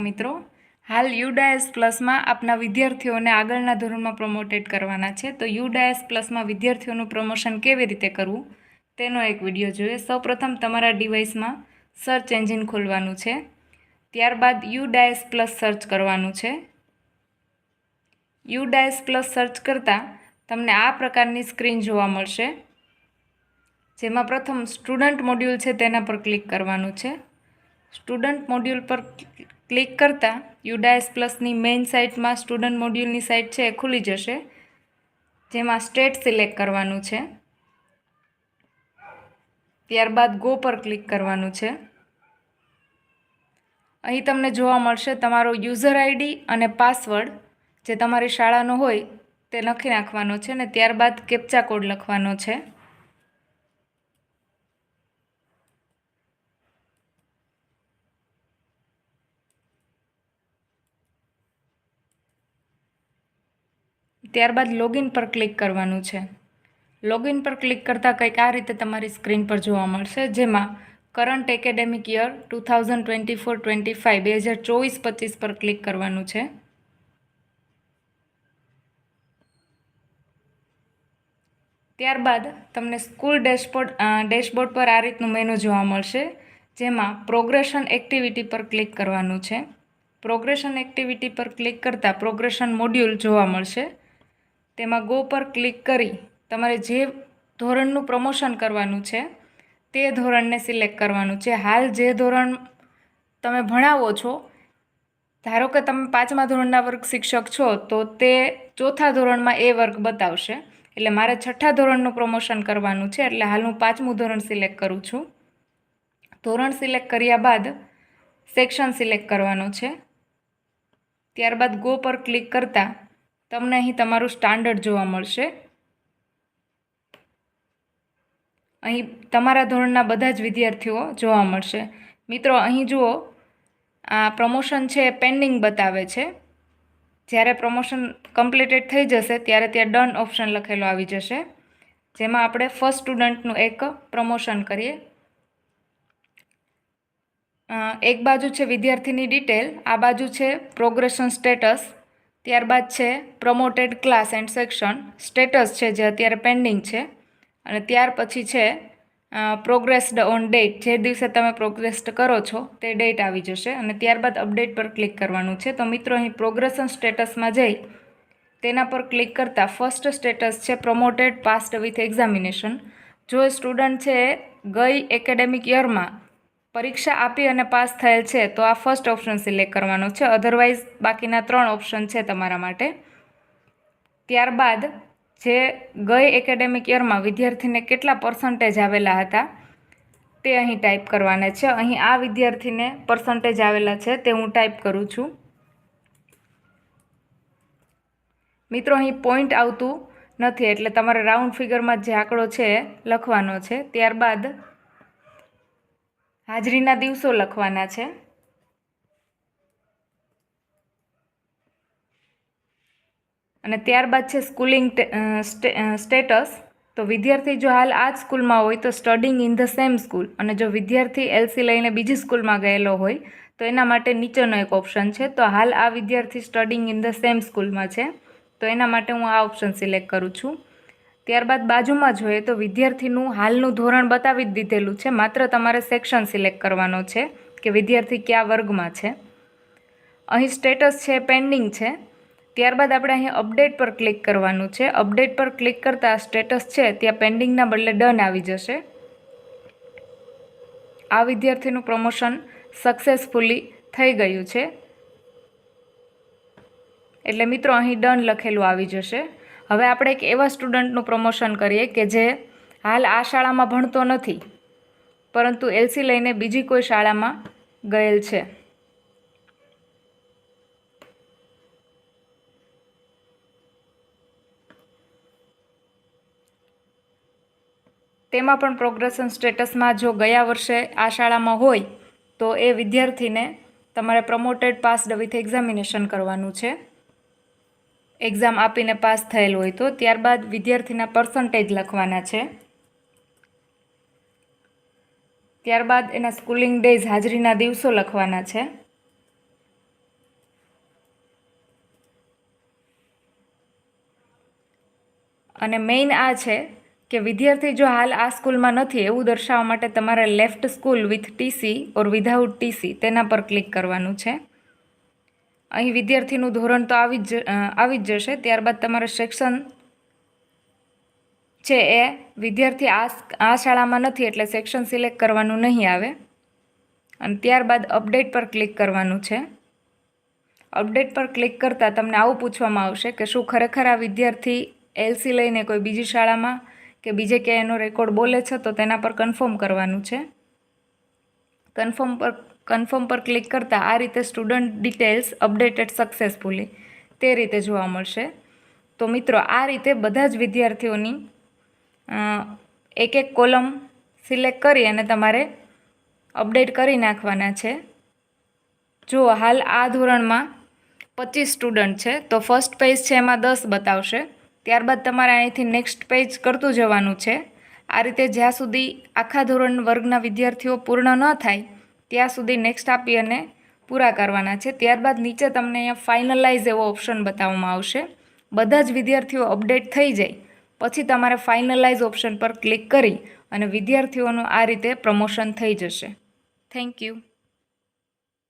મિત્રો, હાલ યુડાયસ પ્લસમાં આપના વિદ્યાર્થીઓને આગળના ધોરણમાં પ્રમોટેડ કરવાના છે. તો યુડાયસ પ્લસમાં વિદ્યાર્થીઓનું પ્રમોશન કેવી રીતે કરવું તેનો એક વિડીયો જોઈએ. સૌપ્રથમ તમારા ડિવાઇસમાં સર્ચ એન્જિન ખોલવાનું છે. ત્યારબાદ યુડાયસ પ્લસ સર્ચ કરવાનું છે. યુડાયસ પ્લસ સર્ચ કરતાં તમને આ પ્રકારની સ્ક્રીન જોવા મળશે, જેમાં પ્રથમ સ્ટુડન્ટ મોડ્યુલ છે તેના પર ક્લિક કરવાનું છે. સ્ટુડન્ટ મોડ્યુલ પર ક્લિક કરતાં યુડાયસ પ્લસની મેઇન સાઇટમાં સ્ટુડન્ટ મોડ્યુલની સાઇટ છે એ ખુલી જશે, જેમાં સ્ટેટ સિલેક્ટ કરવાનું છે. ત્યારબાદ ગો પર ક્લિક કરવાનું છે. અહીં તમને જોવા મળશે તમારો યુઝર આઈડી અને પાસવર્ડ જે તમારી શાળાનો હોય તે લખી નાખવાનો છે અને ત્યારબાદ કેપ્ચા કોડ લખવાનો છે. ત્યારબાદ લોગિન પર ક્લિક કરવાનું છે. લોગિન પર ક્લિક કરતાં કંઈક આ રીતે તમારી સ્ક્રીન પર જોવા મળશે, જેમાં કરંટ એકેડેમિક યર 2024-25 2024-25 પર ક્લિક કરવાનું છે. ત્યારબાદ તમને સ્કૂલ ડેશબોર્ડ પર આ રીતનું મેનુ જોવા મળશે, જેમાં પ્રોગ્રેશન એક્ટિવિટી પર ક્લિક કરવાનું છે. પ્રોગ્રેશન એક્ટિવિટી પર ક્લિક કરતાં પ્રોગ્રેશન મોડ્યુલ જોવા મળશે. તેમાં ગો પર ક્લિક કરી તમારે જે ધોરણનું પ્રમોશન કરવાનું છે તે ધોરણને સિલેક્ટ કરવાનું છે. હાલ જે ધોરણ તમે ભણાવો છો, ધારો કે તમે 5મા ધોરણના વર્ગ શિક્ષક છો, તો તે 4થા ધોરણમાં એ વર્ગ બતાવશે. એટલે મારે 6ઠ્ઠા ધોરણનું પ્રમોશન કરવાનું છે, એટલે હાલ હું 5મું ધોરણ સિલેક્ટ કરું છું. ધોરણ સિલેક્ટ કર્યા બાદ સેક્શન સિલેક્ટ કરવાનો છે. ત્યારબાદ ગો પર ક્લિક કરતાં તમને અહીં તમારું સ્ટાન્ડર્ડ જોવા મળશે. અહીં તમારા ધોરણના બધા જ વિદ્યાર્થીઓ જોવા મળશે. મિત્રો, અહીં જુઓ, આ પ્રમોશન છે એ પેન્ડિંગ બતાવે છે. જ્યારે પ્રમોશન કમ્પ્લીટેડ થઈ જશે ત્યારે ત્યાં ડન ઓપ્શન લખેલો આવી જશે, જેમાં આપણે ફર્સ્ટ સ્ટુડન્ટનું એક પ્રમોશન કરીએ. એક બાજુ છે વિદ્યાર્થીની ડિટેલ, આ બાજુ છે પ્રોગ્રેશન સ્ટેટસ, ત્યારબાદ છે promoted class and section, status છે જે અત્યારે પેન્ડિંગ છે, અને ત્યાર પછી છે પ્રોગ્રેસ્ડ ઓન ડેટ, જે દિવસે તમે પ્રોગ્રેસ્ડ કરો છો તે ડેટ આવી જશે, અને ત્યારબાદ અપડેટ પર ક્લિક કરવાનું છે. તો મિત્રો, અહીં પ્રોગ્રેશન સ્ટેટસમાં જઈ તેના પર ક્લિક કરતાં ફર્સ્ટ સ્ટેટસ છે પ્રમોટેડ પાસ્ડ વિથ એક્ઝામિનેશન. જો સ્ટુડન્ટ છે ગઈ એકેડેમિક યરમાં પરીક્ષા આપી અને પાસ થયેલ છે તો આ ફર્સ્ટ ઓપ્શન સિલેક્ટ કરવાનો છે, અધરવાઇઝ બાકીના 3 ઓપ્શન છે તમારા માટે. ત્યારબાદ જે ગઈ એકેડેમિક યરમાં વિદ્યાર્થીને કેટલા પર્સન્ટેજ આવેલા હતા તે અહીં ટાઈપ કરવાના છે. અહીં આ વિદ્યાર્થીને પર્સન્ટેજ આવેલા છે તે હું ટાઈપ કરું છું. મિત્રો, અહીં પોઈન્ટ આવતું નથી, એટલે તમારે રાઉન્ડ ફિગરમાં જે આંકડો છે એ લખવાનો છે. ત્યારબાદ હાજરીના દિવસો લખવાના છે. અને ત્યારબાદ છે સ્કૂલિંગ સ્ટેટસ. તો વિદ્યાર્થી જો હાલ આ જ સ્કૂલમાં હોય તો studying in the same school, અને જો વિદ્યાર્થી એલસી લઈને બીજી સ્કૂલમાં ગયેલો હોય તો એના માટે નીચેનો એક ઓપ્શન છે. તો હાલ આ વિદ્યાર્થી સ્ટડિંગ ઇન ધ સેમ સ્કૂલમાં છે, તો એના માટે હું આ ઓપ્શન સિલેક્ટ કરું છું. ત્યારબાદ બાજુમાં જોઈએ તો વિદ્યાર્થીનું હાલનું ધોરણ બતાવી જ દીધેલું છે, માત્ર તમારે સેક્શન સિલેક્ટ કરવાનો છે કે વિદ્યાર્થી કયા વર્ગમાં છે. અહીં સ્ટેટસ છે પેન્ડિંગ છે. ત્યારબાદ આપણે અહીં અપડેટ પર ક્લિક કરવાનું છે. અપડેટ પર ક્લિક કરતાં સ્ટેટસ છે ત્યાં પેન્ડિંગના બદલે ડન આવી જશે. આ વિદ્યાર્થીનું પ્રમોશન સક્સેસફુલી થઈ ગયું છે, એટલે મિત્રો અહીં ડન લખેલું આવી જશે. હવે આપણે એક એવા સ્ટુડન્ટનું પ્રમોશન કરીએ કે જે હાલ આ શાળામાં ભણતો નથી, પરંતુ એલસી લઈને બીજી કોઈ શાળામાં ગયેલ છે. તેમાં પણ પ્રોગ્રેશન સ્ટેટસમાં જો ગયા વર્ષે આ શાળામાં હોય તો એ વિદ્યાર્થીને તમારે પ્રમોટેડ પાસ્ડ વિથ એક્ઝામિનેશન કરવાનું છે, એક્ઝામ આપીને પાસ થયેલ હોય તો. ત્યારબાદ વિદ્યાર્થીના પર્સન્ટેજ લખવાના છે. ત્યારબાદ એના સ્કૂલિંગ ડેઝ હાજરીના દિવસો લખવાના છે. અને મેઇન આ છે કે વિદ્યાર્થી જો હાલ આ સ્કૂલમાં નથી એવું દર્શાવવા માટે તમારે left school with TC or without TC તેના પર ક્લિક કરવાનું છે. અહીં વિદ્યાર્થીનું ધોરણ તો આવી જ જશે. ત્યારબાદ તમારે સેક્શન છે એ વિદ્યાર્થી આ શાળામાં નથી એટલે સેક્શન સિલેક્ટ કરવાનું નહીં આવે. અને ત્યારબાદ અપડેટ પર ક્લિક કરવાનું છે. અપડેટ પર ક્લિક કરતાં તમને આવું પૂછવામાં આવશે કે શું ખરેખર આ વિદ્યાર્થી એલસી લઈને કોઈ બીજી શાળામાં કે બીજે ક્યાંય એનો રેકોર્ડ બોલે છે, તો તેના પર કન્ફર્મ કરવાનું છે. કન્ફર્મ પર ક્લિક કરતાં આ રીતે સ્ટુડન્ટ ડિટેલ્સ અપડેટેડ સક્સેસફુલી તે રીતે જોવા મળશે. તો મિત્રો આ રીતે બધા જ વિદ્યાર્થીઓની એક એક કોલમ સિલેક્ટ કરી અને તમારે અપડેટ કરી નાખવાના છે. જો હાલ આ ધોરણમાં 25 સ્ટુડન્ટ છે તો ફર્સ્ટ પેજ છે એમાં 10 બતાવશે. ત્યારબાદ તમારે અહીંથી નેક્સ્ટ પેજ કરતું જવાનું છે. આ રીતે જ્યાં સુધી આખા ધોરણ વર્ગના વિદ્યાર્થીઓ પૂર્ણ ન થાય ત્યાં સુધી નેક્સ્ટ આપી અને પૂરા કરવાના છે. ત્યારબાદ નીચે તમને અહીંયા ફાઇનલાઇઝ એવો ઓપ્શન બતાવવામાં આવશે. બધા જ વિદ્યાર્થીઓ અપડેટ થઈ જાય પછી તમારે ફાઇનલાઇઝ ઓપ્શન પર ક્લિક કરી અને વિદ્યાર્થીઓનું આ રીતે પ્રમોશન થઈ જશે. Thank you.